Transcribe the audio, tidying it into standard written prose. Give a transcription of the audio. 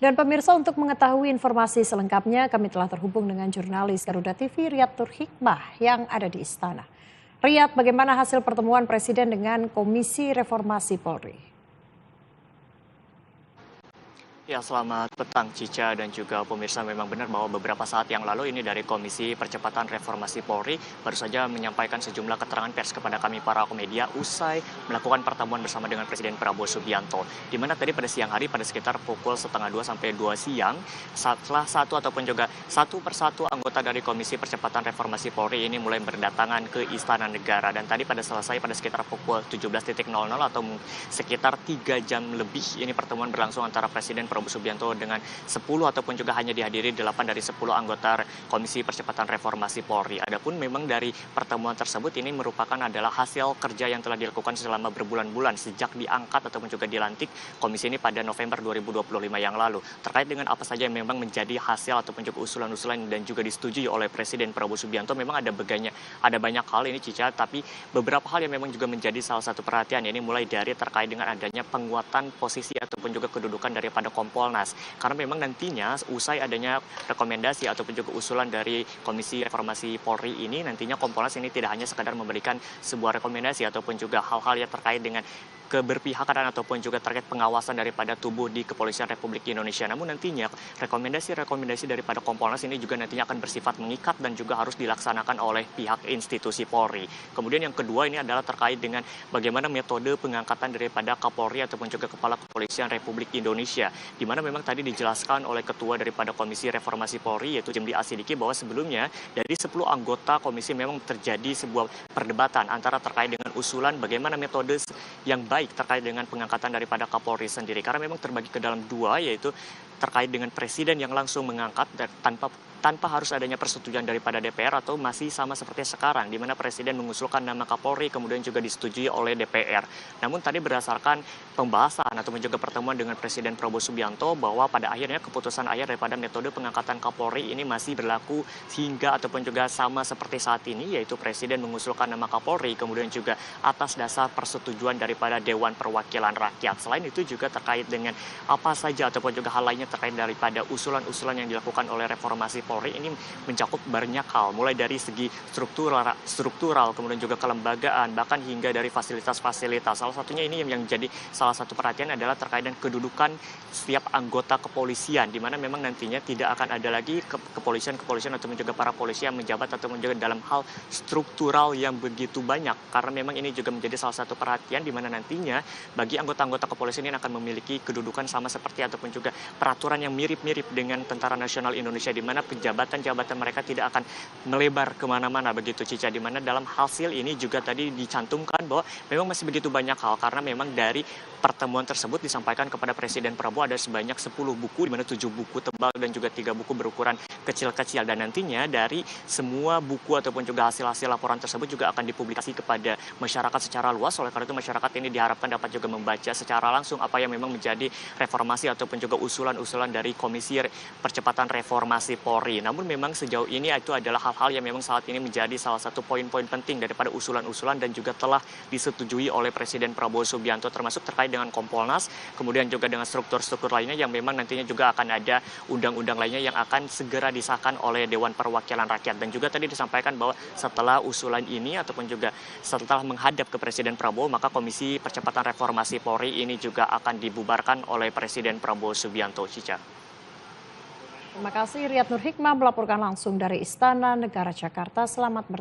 Dan pemirsa, untuk mengetahui informasi selengkapnya kami telah terhubung dengan jurnalis Garuda TV Riyad Nur Hikmah yang ada di istana. Riyad, bagaimana hasil pertemuan Presiden dengan Komisi Reformasi Polri? Ya, selamat petang Cica dan juga pemirsa. Memang benar bahwa beberapa saat yang lalu ini dari Komisi Percepatan Reformasi Polri baru saja menyampaikan sejumlah keterangan pers kepada kami para awak media usai melakukan pertemuan bersama dengan Presiden Prabowo Subianto. Di mana tadi pada siang hari pada sekitar pukul 1:30 sampai 2 siang, setelah satu ataupun juga satu persatu anggota dari Komisi Percepatan Reformasi Polri ini mulai berdatangan ke Istana Negara. Dan tadi pada selesai pada sekitar pukul 17.00 atau sekitar 3 jam lebih ini pertemuan berlangsung antara Presiden Prabowo Subianto dengan 10 ataupun juga hanya dihadiri 8 dari 10 anggota Komisi Percepatan Reformasi Polri. Adapun memang dari pertemuan tersebut ini merupakan adalah hasil kerja yang telah dilakukan selama berbulan-bulan sejak diangkat ataupun juga dilantik komisi ini pada November 2025 yang lalu. Terkait dengan apa saja yang memang menjadi hasil ataupun juga usulan-usulan dan juga disetujui oleh Presiden Prabowo Subianto, memang ada banyak hal ini Cica, tapi beberapa hal yang memang juga menjadi salah satu perhatian, ini mulai dari terkait dengan adanya penguatan posisi ataupun juga kedudukan daripada Kompolnas. Karena memang nantinya usai adanya rekomendasi ataupun juga usulan dari Komisi Reformasi Polri ini, nantinya Kompolnas ini tidak hanya sekadar memberikan sebuah rekomendasi ataupun juga hal-hal yang terkait dengan keberpihakan ataupun juga terkait pengawasan daripada tubuh di Kepolisian Republik Indonesia. Namun nantinya rekomendasi-rekomendasi daripada Kompolnas ini juga nantinya akan bersifat mengikat dan juga harus dilaksanakan oleh pihak institusi Polri. Kemudian yang kedua ini adalah terkait dengan bagaimana metode pengangkatan daripada Kapolri ataupun juga Kepala Kepolisian Republik Indonesia, di mana memang tadi dijelaskan oleh Ketua daripada Komisi Reformasi Polri yaitu Jemli Asidiki bahwa sebelumnya dari 10 anggota komisi memang terjadi sebuah perdebatan antara terkait dengan usulan bagaimana metode yang baik terkait dengan pengangkatan daripada Kapolri sendiri, karena memang terbagi ke dalam dua, yaitu terkait dengan Presiden yang langsung mengangkat tanpa harus adanya persetujuan daripada DPR, atau masih sama seperti sekarang di mana Presiden mengusulkan nama Kapolri kemudian juga disetujui oleh DPR. Namun tadi berdasarkan pembahasan ataupun juga pertemuan dengan Presiden Prabowo Subianto bahwa pada akhirnya keputusan akhir daripada metode pengangkatan Kapolri ini masih berlaku hingga ataupun juga sama seperti saat ini, yaitu Presiden mengusulkan nama Kapolri kemudian juga atas dasar persetujuan daripada Dewan Perwakilan Rakyat. Selain itu juga terkait dengan apa saja ataupun juga hal lainnya terkait daripada usulan-usulan yang dilakukan oleh reformasi Polri ini mencakup banyak hal, mulai dari segi struktural, kemudian juga kelembagaan, bahkan hingga dari fasilitas-fasilitas. Salah satunya ini yang menjadi salah satu perhatian adalah terkait dengan kedudukan setiap anggota kepolisian, di mana memang nantinya tidak akan ada lagi kepolisian ataupun juga para polisi yang menjabat ataupun juga dalam hal struktural yang begitu banyak, karena memang ini juga menjadi salah satu perhatian di mana nantinya bagi anggota-anggota kepolisian ini akan memiliki kedudukan sama seperti ataupun juga peraturan yang mirip-mirip dengan Tentara Nasional Indonesia, di mana jabatan-jabatan mereka tidak akan melebar kemana-mana begitu Cica, di mana dalam hasil ini juga tadi dicantumkan bahwa memang masih begitu banyak hal, karena memang dari pertemuan tersebut disampaikan kepada Presiden Prabowo ada sebanyak 10 buku, di mana 7 buku tebal dan juga 3 buku berukuran kecil-kecil, dan nantinya dari semua buku ataupun juga hasil-hasil laporan tersebut juga akan dipublikasi kepada masyarakat secara luas. Oleh karena itu masyarakat ini diharapkan dapat juga membaca secara langsung apa yang memang menjadi reformasi ataupun juga usulan-usulan dari Komisi Percepatan Reformasi Polri. Namun memang sejauh ini itu adalah hal-hal yang memang saat ini menjadi salah satu poin-poin penting daripada usulan-usulan dan juga telah disetujui oleh Presiden Prabowo Subianto, termasuk terkait dengan Kompolnas, kemudian juga dengan struktur-struktur lainnya yang memang nantinya juga akan ada undang-undang lainnya yang akan segera disahkan oleh Dewan Perwakilan Rakyat. Dan juga tadi disampaikan bahwa setelah usulan ini ataupun juga setelah menghadap ke Presiden Prabowo, maka Komisi Percepatan Reformasi Polri ini juga akan dibubarkan oleh Presiden Prabowo Subianto. Cica. Terima kasih Riyad Nur Hikmah melaporkan langsung dari Istana Negara Jakarta. Selamat bertugas.